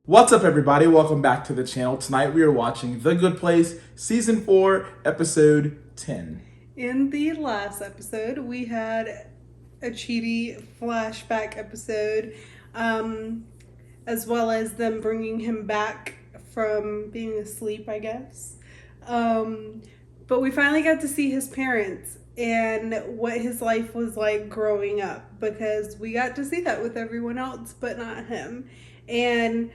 What's up, everybody? Welcome back to the channel. Tonight we are watching The Good Place, Season 4, Episode 10. In the last episode, we had a Chidi flashback episode, as well as them bringing him back from being asleep, I guess. But we finally got to see his parents and what his life was like growing up, because we got to see that with everyone else, but not him. And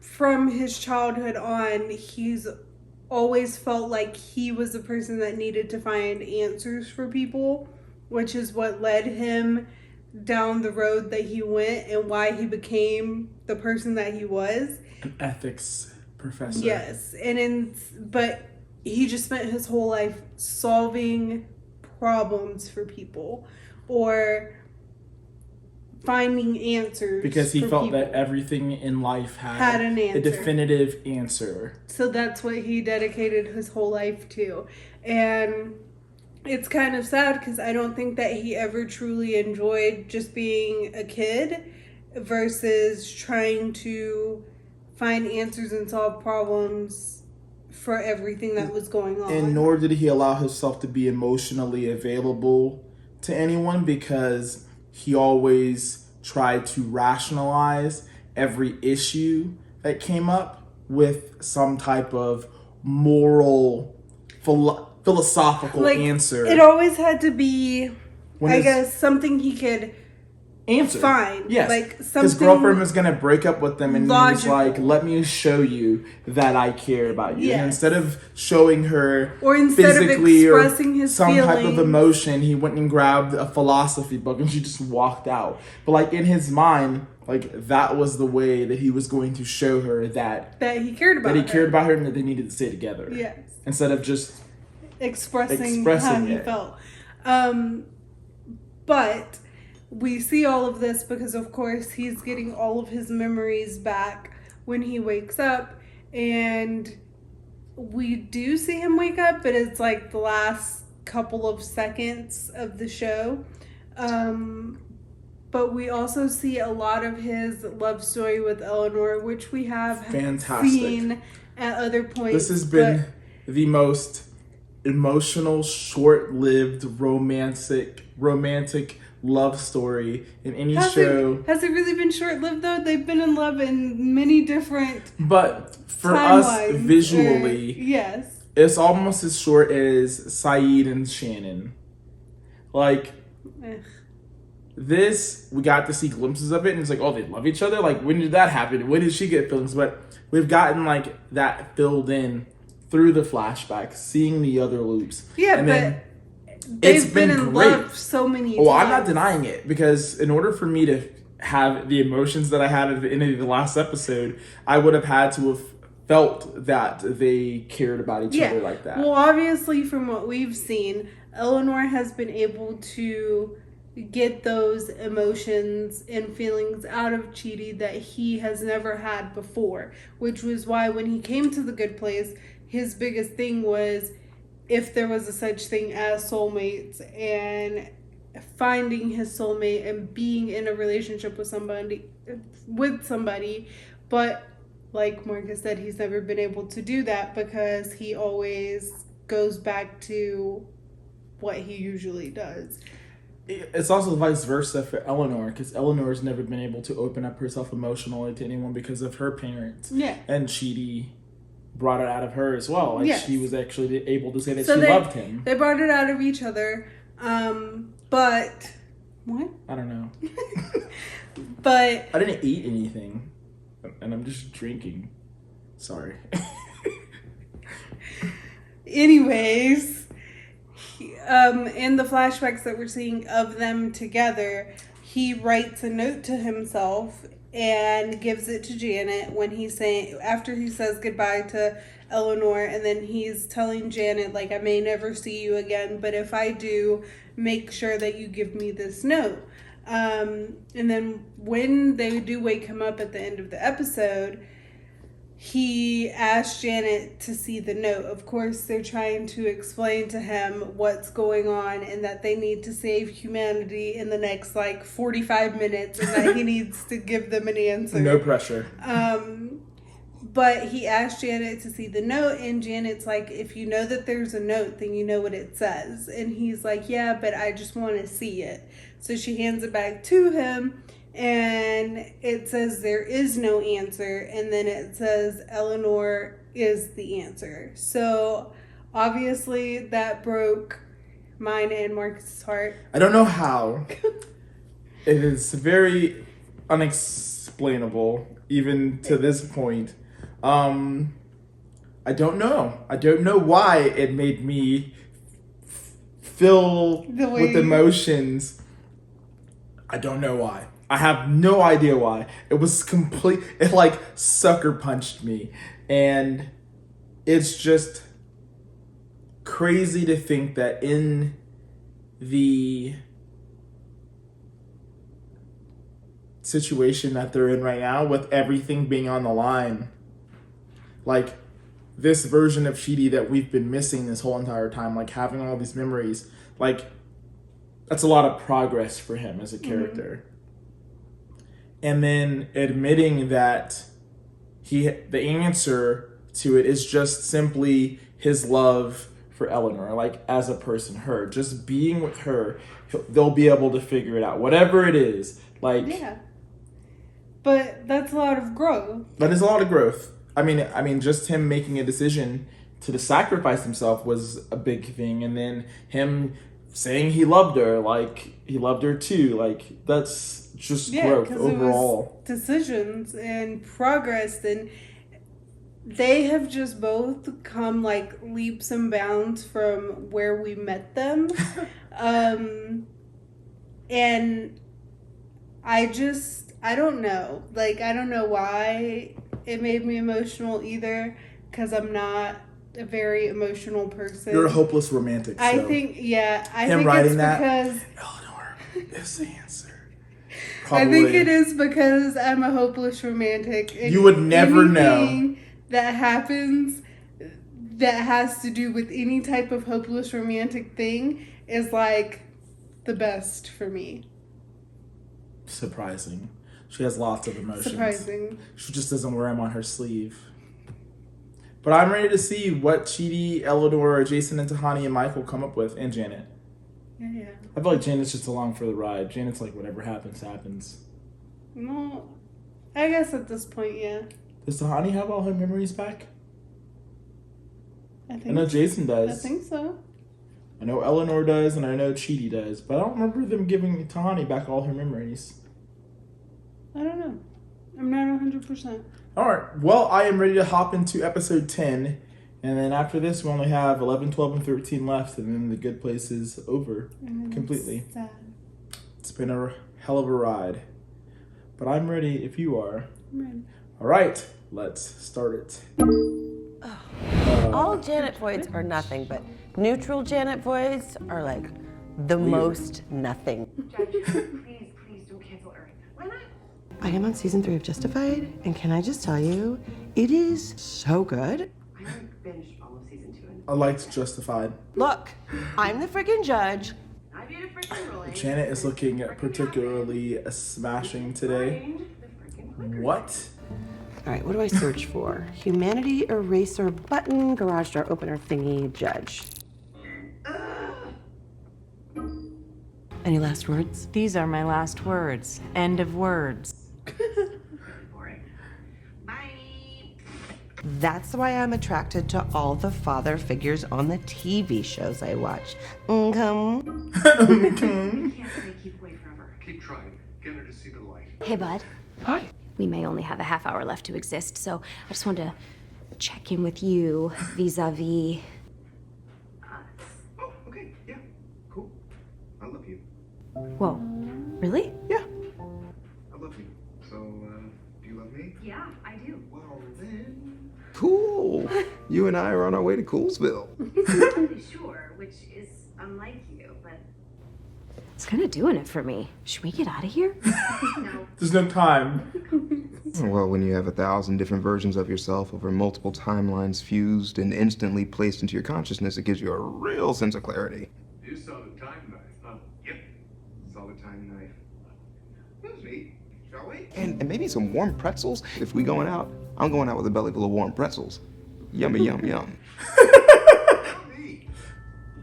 from his childhood on, he's always felt like he was the person that needed to find answers for people, which is what led him down the road that he went and why he became the person that he was. An ethics professor. Yes, but he just spent his whole life solving problems for people or finding answers, because he felt people. that everything in life Had an answer. a definitive answer. So that's what he dedicated his whole life to. And it's kind of sad because I don't think that he ever truly enjoyed just being a kid versus trying to find answers and solve problems for everything that was going on. And nor did he allow himself to be emotionally available to anyone, because he always tried to rationalize every issue that came up with some type of moral, philosophical answer. It always had to be, I guess, something he could answer. Fine. Yes. Like something. His girlfriend was going to break up with them, and logical. he was like, let me show you that I care about you. Yes. And instead of showing her or instead physically of expressing his some feelings, type of emotion, he went and grabbed a philosophy book and she just walked out. But like in his mind, like that was the way that he was going to show her that he cared about her and that they needed to stay together. Yes. Instead of just expressing how he felt. But we see all of this because, of course, he's getting all of his memories back when he wakes up. And we do see him wake up, but it's like the last couple of seconds of the show. But we also see a lot of his love story with Eleanor, which we have seen at other points. This has been the most emotional, short-lived, romantic love story in any show. Has it really been short-lived though? They've been in love in many different But for us visually, yes, it's almost as short as Saeed and Shannon. Like this, we got to see glimpses of it, and it's like, oh, they love each other. Like, when did that happen? When did she get feelings? But we've gotten like that filled in through the flashbacks, seeing the other loops. Yeah, and but they've been in love so many times. Well, I'm not denying it, because in order for me to have the emotions that I had at the end of the last episode, I would have had to have felt that they cared about each other like that. Well, obviously, from what we've seen, Eleanor has been able to get those emotions and feelings out of Chidi that he has never had before, which was why when he came to the Good Place, his biggest thing was if there was a such thing as soulmates, and finding his soulmate and being in a relationship with somebody. But like Marcus said, he's never been able to do that because he always goes back to what he usually does. It's also vice versa for Eleanor, because Eleanor's never been able to open up herself emotionally to anyone because of her parents. Yeah. And Chidi brought it out of her as well. Like, she was actually able to say that she loved him. They brought it out of each other. But what? I don't know. But I didn't eat anything, and I'm just drinking. Sorry. Anyways, in the flashbacks that we're seeing of them together, he writes a note to himself and gives it to Janet after he says goodbye to Eleanor, and then he's telling Janet, like, I may never see you again, but if I do, make sure that you give me this note. And then when they do wake him up at the end of the episode, he asked Janet to see the note. Of course, they're trying to explain to him what's going on and that they need to save humanity in the next 45 minutes and that he needs to give them an answer. No pressure. But he asked Janet to see the note, and Janet's like, if you know that there's a note, then you know what it says. And he's like, yeah, but I just want to see it. So she hands it back to him, and it says there is no answer, and then it says Eleanor is the answer. So obviously that broke mine and Marcus's heart. I don't know how. It is very unexplainable, even to this point. I don't know. I don't know why it made me fill with emotions. I don't know why. I have no idea why. It was it sucker punched me. And it's just crazy to think that in the situation that they're in right now, with everything being on the line, this version of Chidi that we've been missing this whole entire time, having all these memories, that's a lot of progress for him as a character. And then admitting that the answer to it is just simply his love for Eleanor, as a person, her. Just being with her, they'll be able to figure it out. Whatever it is, Yeah. But that's a lot of growth. That is a lot of growth. I mean, just him making a decision to sacrifice himself was a big thing. And then him saying he loved her, he loved her too. That's just growth overall. It was decisions and progress, and they have just both come leaps and bounds from where we met them. And I don't know. I don't know why it made me emotional either, because I'm not a very emotional person. You're a hopeless romantic. So. I think it's because Eleanor is the answer. Probably. I think it is because I'm a hopeless romantic. And you would never know that happens that has to do with any type of hopeless romantic thing is the best for me. Surprising. She has lots of emotions. Surprising. She just doesn't wear them on her sleeve. But I'm ready to see what Chidi, Eleanor, Jason, and Tahani and Michael come up with, and Janet. Yeah. I feel like Janet's just along for the ride. Janet's whatever happens, happens. No, I guess at this point, yeah. Does Tahani have all her memories back? I know Jason does. I think so. I know Eleanor does, and I know Chidi does, but I don't remember them giving Tahani back all her memories. I don't know. I'm not 100%. All right. Well, I am ready to hop into episode 10. And then after this, we only have 11, 12, and 13 left. And then The Good Place is over completely. Sad. It's been a hell of a ride. But I'm ready if you are. I'm ready. All right. Let's start it. All Janet voids are nothing, but neutral Janet voids are the most nothing. Judge, please don't cancel Earth. Why not? I am on season 3 of Justified, and can I just tell you, it is so good. I binged all of season 2. I liked Justified. Look, I'm the freaking judge. I made a freaking ruling. Janet is looking particularly smashing today. What? All right, what do I search for? Humanity eraser button, garage door opener thingy, judge. Any last words? These are my last words. End of words. Bye. That's why I'm attracted to all the father figures on the TV shows I watch. Can't stay keep away forever. Keep trying. Get her to see the light. Hey, bud. Hi. We may only have a half hour left to exist, so I just wanted to check in with you vis-a-vis. Oh, okay. Yeah. Cool. I love you. Whoa, really? Yeah. I love you. So, do you love me? Yeah, I do. Well, then. Cool. You and I are on our way to Coolsville. Really sure, which is unlike you, but It's kind of doing it for me. Should we get out of here? There's no time. Well, when you have 1,000 different versions of yourself over multiple timelines fused and instantly placed into your consciousness, it gives you a real sense of clarity. You saw the time knife, huh? Yep. Saw the time knife. That was neat. Shall we? And maybe some warm pretzels. If we going out, I'm going out with a belly full of warm pretzels. Yummy, yum, yum.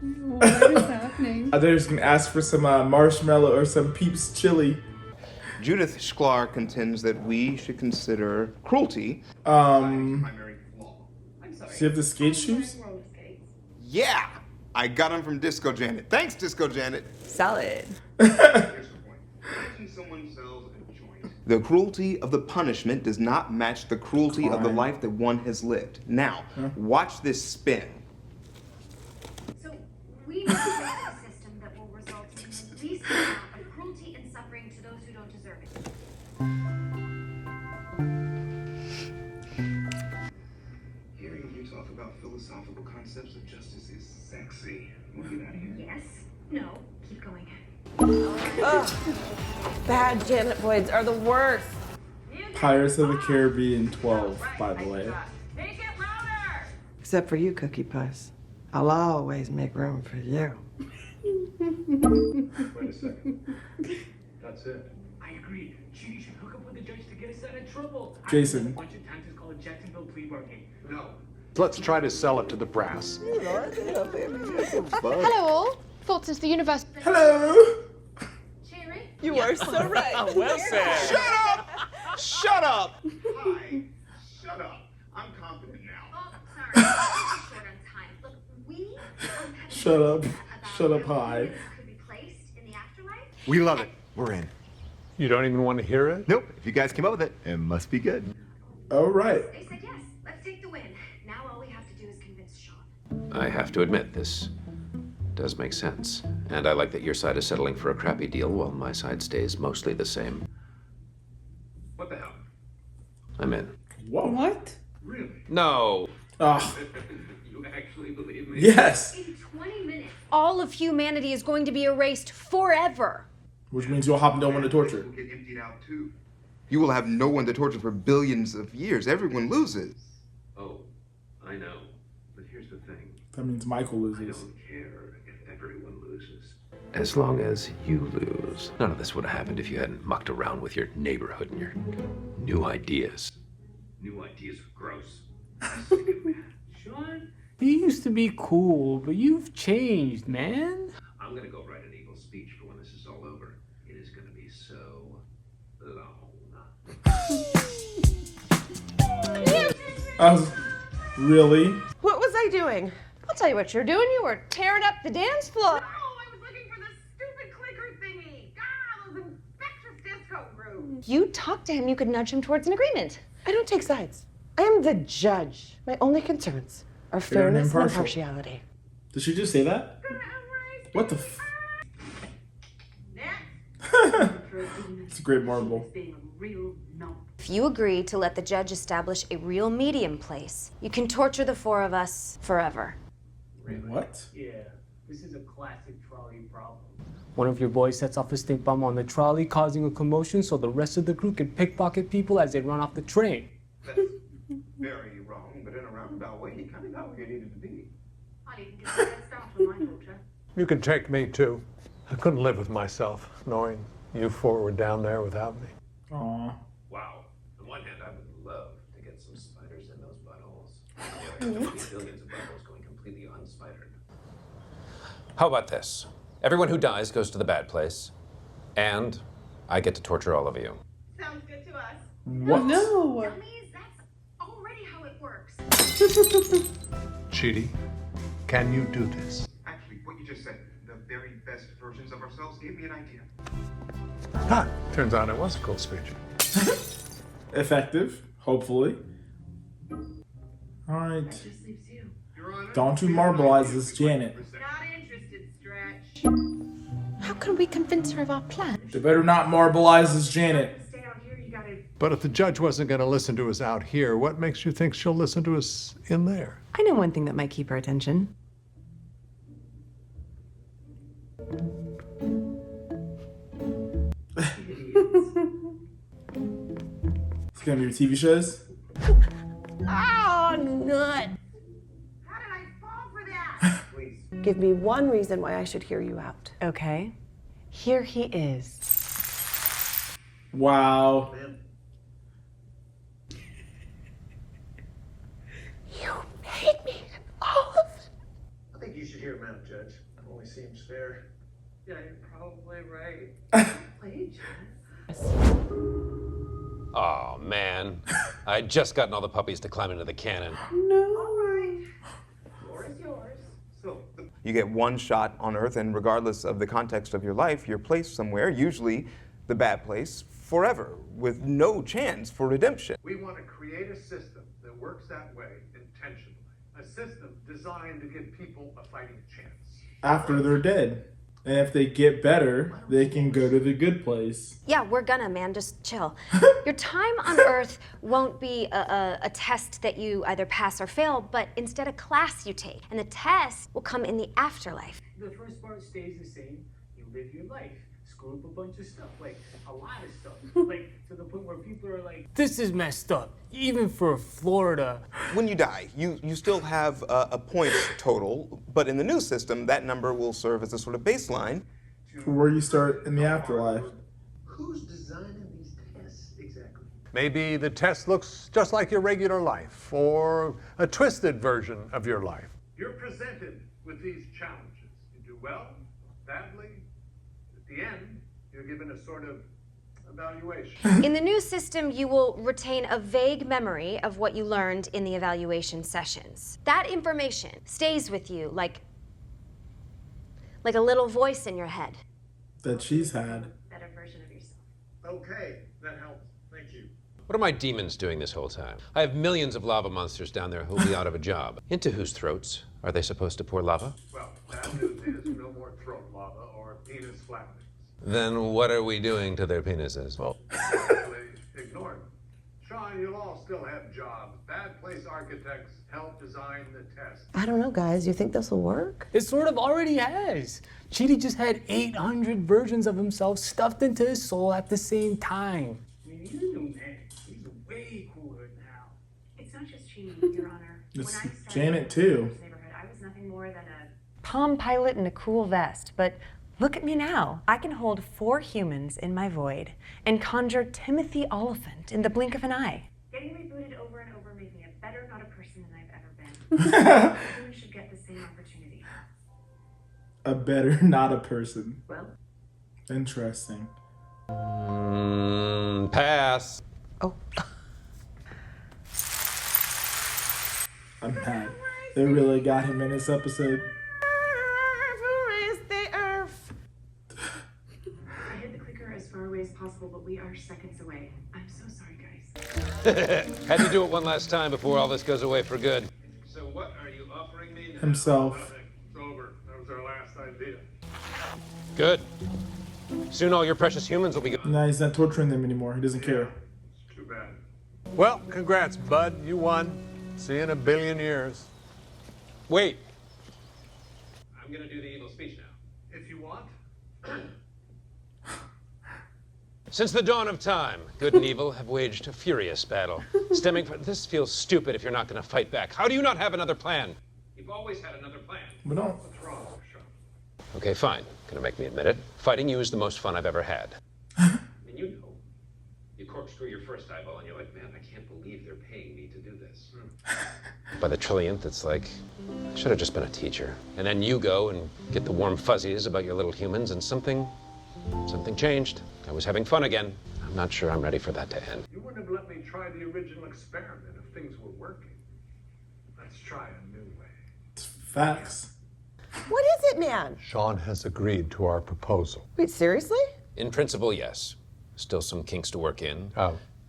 What is happening? I thought he was gonna ask for some marshmallow or some Peeps chili. Judith Sklar contends that we should consider cruelty. Primary flaw. I'm sorry. Does he have the skate shoes? Yeah! I got them from Disco Janet. Thanks, Disco Janet. Solid. Here's the point. Imagine someone sells a joint. The cruelty of the punishment does not match the cruelty of the life that one has lived. Now, watch this spin. So we need to create a system that will result in the least amount of cruelty and suffering to those who don't deserve it. Hearing you talk about philosophical concepts of justice is sexy. We'll get out of here. Yes? No? Keep going. Bad Janet Boyds are the worst. Pirates of the Caribbean 12, by the way. Except for you, Cookie Puss. I'll always make room for you. Wait a second. That's it. I agree. She should hook up with the judge to get us out of trouble. Jason. A bunch of times it's called a Jacksonville plea bargain. No. Let's try to sell it to the brass. Hello all. Thoughts into the universe. Hello! Cherry? You are so right. Well said. Shut up! Shut up! Hi. Shut up. I'm confident now. Oh, sorry. Short on time. Look, we Shut up. about Shut up where high. humans could be placed in the afterlife. We love it. We're in. You don't even want to hear it? Nope. If you guys came up with it, it must be good. Alright. They said yes. Let's take the win. Now all we have to do is convince Sean. I have to admit, this does make sense. And I like that your side is settling for a crappy deal while my side stays mostly the same. What the hell? I'm in. Whoa. What? Really? No! Oh, You actually believe me? yes! In 20 minutes. All of humanity is going to be erased forever. Which means you'll have no one to torture. Will get emptied out too. You will have no one to torture for billions of years. Everyone loses. Oh, I know. But here's the thing. That means Michael I loses. don't care if everyone loses. As long as you lose. None of this would have happened if you hadn't mucked around with your neighborhood and your new ideas. New ideas are gross. Sean, you used to be cool, but you've changed, man. I'm gonna go write an evil speech for when this is all over. It is gonna be so long. Really? What was I doing? I'll tell you what you're doing. You were tearing up the dance floor. Oh, I was looking for the stupid clicker thingy. God, those infectious disco grooves. You talked to him. You could nudge him towards an agreement. I don't take sides. I am the judge. My only concerns are Fair and fairness and impartial. impartiality. Did she just say that? What the f? It's a great marble. If you agree to let the judge establish a real medium place, you can torture the four of us forever. What? Yeah, this is a classic trolley problem. One of your boys sets off a stink bomb on the trolley, causing a commotion so the rest of the crew can pickpocket people as they run off the train. That's very wrong, but in a roundabout way, you kind of got where you needed to be. I didn't get that stuff from my culture. You can take me too. I couldn't live with myself, knowing you four were down there without me. Aw. Wow. On one hand, I would love to get some spiders in those buttholes. On the other hand, billions of buttholes going completely unspidered. How about this? Everyone who dies goes to the bad place, and I get to torture all of you. Sounds good to us. What? No. Dummies, that's already how it works. Chidi, can you do this? Actually, what you just said, the very best versions of ourselves, gave me an idea. Ah, turns out it was a cool speech. Effective, hopefully. Alright. Just leaves you. Your Honor, Don't you we have an marbilize idea this for the Janet. percent. Not interested, Stretch. How can we convince her of our plan? They better not marbilize this Janet. Stay out here, you gotta. But if the judge wasn't going to listen to us out here, what makes you think she'll listen to us in there? I know one thing that might keep her attention. It's gonna be your TV shows? Oh, nut. How did I fall for that? Please. Give me one reason why I should hear you out. Okay. Here he is. Wow. Ma'am. You made me all of it. I think you should hear him out, Judge. It only seems fair. Yeah, you're probably right. Oh, man. I'd just gotten all the puppies to climb into the cannon. You get one shot on Earth, and regardless of the context of your life, you're placed somewhere, usually the bad place, forever, with no chance for redemption. We want to create a system that works that way intentionally. A system designed to give people a fighting chance. After they're dead. And if they get better, they can go to the good place. Yeah, we're gonna, man. Just chill. Your time on Earth won't be a test that you either pass or fail, but instead a class you take. And the test will come in the afterlife. The first part stays the same. You live your life. Screw up a bunch of stuff, like a lot of stuff. Like to the point where people are like, this is messed up, even for Florida. When you die, you still have a points total, but in the new system, that number will serve as a sort of baseline. For where you start in the afterlife. Who's designing these tests exactly? Maybe the test looks just like your regular life, or a twisted version of your life. You're presented with these challenges. You do well, badly. At the end, you're given a sort of evaluation. In the new system, you will retain a vague memory of what you learned in the evaluation sessions. That information stays with you like a little voice in your head. That she's had. Better version of yourself. Okay, that helps. Thank you. What are my demons doing this whole time? I have millions of lava monsters down there who'll be out of a job. Into whose throats are they supposed to pour lava? Well, bad news is no more throat lava or penis flattenings. Then what are we doing to their penises? Well, Ignore them. Sean, you'll all still have jobs. Bad place architects help design the test. I don't know, guys. You think this will work? It sort of already has. Chidi just had 800 versions of himself stuffed into his soul at the same time. I mean, he's a new man. He's way cooler now. It's not just Chidi, Your Honor. It's When I started Janet, too. in this neighborhood, I was nothing more than a Palm Pilot in a cool vest, but look at me now. I can hold 4 humans in my void and conjure Timothy Oliphant in the blink of an eye. getting rebooted over and over made me a better, not a person than I've ever been. Everyone should get the same opportunity. A better, not a person. Well, Interesting. Pass. Oh. I'm mad. They really got him in this episode. I hit the clicker as far away as possible, but we are seconds away. I'm so sorry, guys. Had to do it one last time before all this goes away for good. So what are you offering me now? Himself. Nothing. It's over. That was our last idea. Good. Soon all your precious humans will be gone. Now he's not torturing them anymore. He doesn't care. It's too bad. Well, congrats, bud. You won. See you in a billion years. Wait. I'm gonna do the evil speech now. If you want. Since the dawn of time, good and evil have waged a furious battle. Stemming from this feels stupid if you're not gonna fight back. How do you not have another plan? You've always had another plan. But don't. What's wrong, Sean? Okay, fine. Gonna make me admit it. Fighting you is the most fun I've ever had. And you know, you corkscrew your first eyeball and you're like, man, I can't believe they're paying me to do this. By the trillionth, it's like, I should have just been a teacher. And then you go and get the warm fuzzies about your little humans and something changed. I was having fun again. I'm not sure I'm ready for that to end. You wouldn't have let me try the original experiment if things were working. Let's try a new way. Facts. What is it, man? Sean has agreed to our proposal. Wait, seriously? In principle, yes. Still some kinks to work in.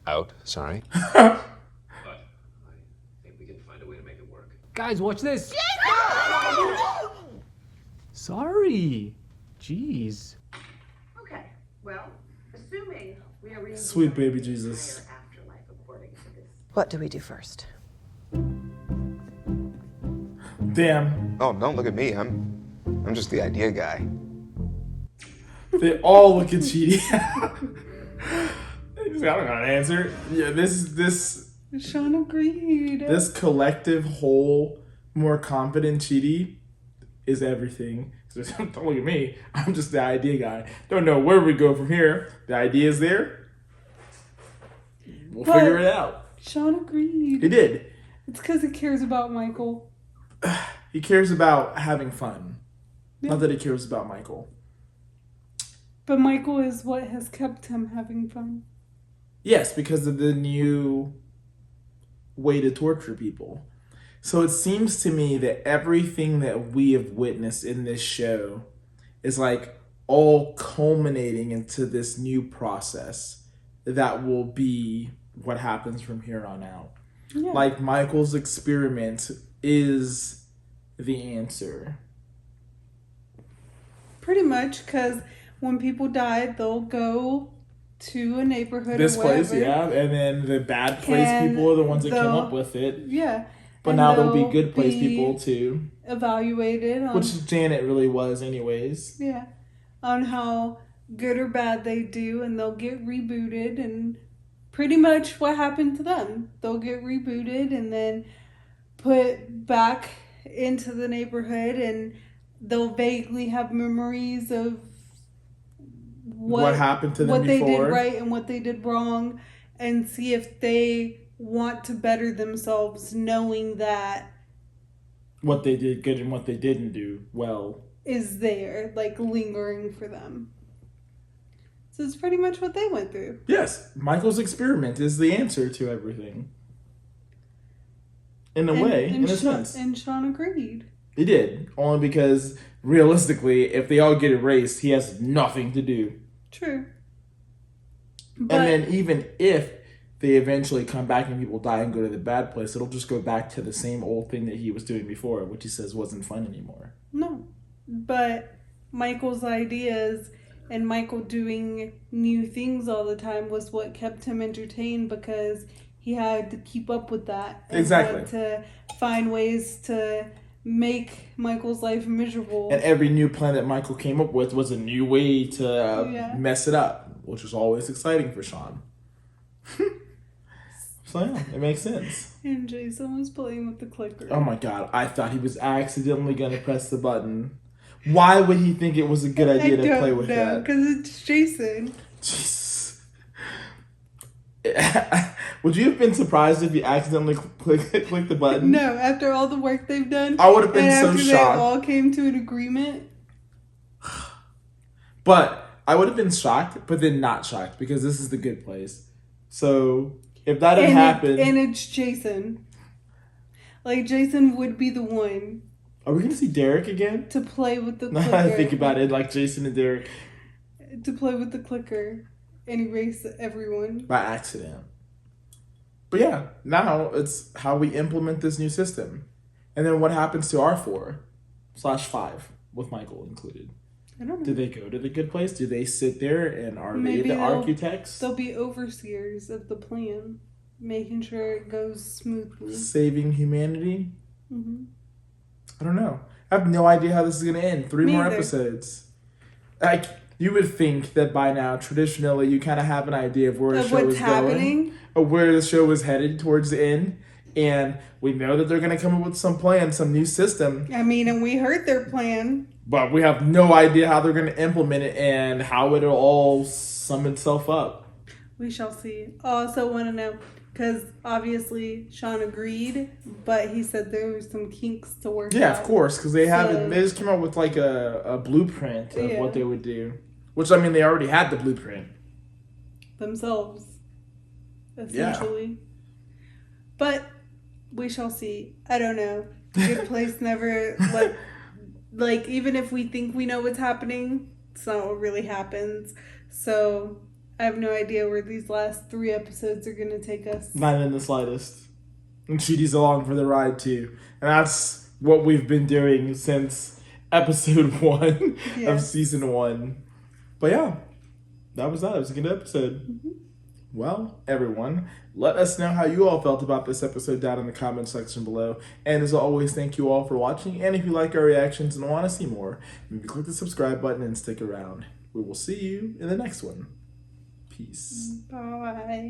Out, sorry. But I think we can find a way to make it work. Guys, watch this. Sorry. Jeez. Okay, well, assuming we are Sweet baby Jesus. afterlife according to this. What do we do first? Damn. Oh, don't look at me. I'm just the idea guy. They all look at Chidi. I don't got an answer. Yeah, this Sean agreed. This collective whole, more confident Chidi is everything. So don't look at me. I'm just the idea guy. Don't know where we go from here. The idea is there. We'll figure it out. Sean agreed. He did. It's because he cares about Michael. He cares about having fun. Not that he cares about Michael. But Michael is what has kept him having fun. Yes, because of the new way to torture people. So it seems to me that everything that we have witnessed in this show is like all culminating into this new process that will be what happens from here on out. Yeah. Like Michael's experiment is the answer. Pretty much, because when people die, they'll go to a neighborhood This or whatever. place, yeah, and then the bad place And people are the ones that came they'll- up with it. Yeah. But And now there'll be they'll good place be people too. Evaluated on, Which Janet really was anyways. yeah, on how good or bad they do, and they'll get rebooted, and pretty much what happened to them. They'll get rebooted and then put back into the neighborhood, and they'll vaguely have memories of What happened to them what they before. did right and what they did wrong, and see if they want to better themselves, knowing that What they did good and what they didn't do well. is there, like lingering for them. So it's pretty much what they went through. Yes, Michael's experiment is the answer to everything. In a way, in a sense. And Sean agreed. He did. Only because, realistically, if they all get erased, he has nothing to do. True. And then even if they eventually come back and people die and go to the bad place, it'll just go back to the same old thing that he was doing before, which he says wasn't fun anymore. No. But Michael's ideas and Michael doing new things all the time was what kept him entertained, because he had to keep up with that. And Exactly. had to find ways to make Michael's life miserable. And every new plan that Michael came up with was a new way to Yeah. mess it up, which was always exciting for Sean. So yeah, it makes sense. And Jason was playing with the clicker. Oh my god, I thought he was accidentally going to press the button. Why would he think it was a good idea to play with that? Because it's Jason. Jesus. Would you have been surprised if you accidentally clicked the button? No, after all the work they've done. I would have been and so after shocked. they all came to an agreement. But I would have been shocked, but then not shocked, because this is the good place. So if that had happened... And it's Jason. Like, Jason would be the one Are we going to see Derek again? to play with the Now clicker. that I think about it, like Jason and Derek To play with the clicker and erase everyone. by accident. But yeah, now it's how we implement this new system. And then what happens to R4/5 with Michael included? I don't know. Do they go to the good place? Do they sit there and are Maybe they the they'll- architects? They'll be overseers of the plan, making sure it goes smoothly. Saving humanity? Mm-hmm. I don't know. I have no idea how this is going to end. 3 Me more either. episodes. Like, you would think that by now, traditionally, you kind of have an idea of where the Of show what's is happening. going, or where the show is headed towards the end. And we know that they're going to come up with some plan, some new system, I mean, and we heard their plan. but we have no idea how they're going to implement it and how it'll all sum itself up. We shall see. I also want to know, because obviously Sean agreed, but he said there were some kinks to work Yeah, out. of course, because they haven't. So- They just came up with like a blueprint of Yeah. what they would do. Which, I mean, they already had the blueprint. Themselves, essentially. But we shall see. I don't know. Good Place never like even if we think we know what's happening, it's not what really happens. So I have no idea where these last 3 episodes are gonna take us. Not in the slightest. And Chidi's along for the ride too. And that's what we've been doing since episode 1 Yeah. of season 1. But yeah, that was that. It was a good episode. Well, everyone, let us know how you all felt about this episode down in the comment section below. And as always, thank you all for watching. And if you like our reactions and want to see more, maybe click the subscribe button and stick around. We will see you in the next one. Peace. Peace. Bye.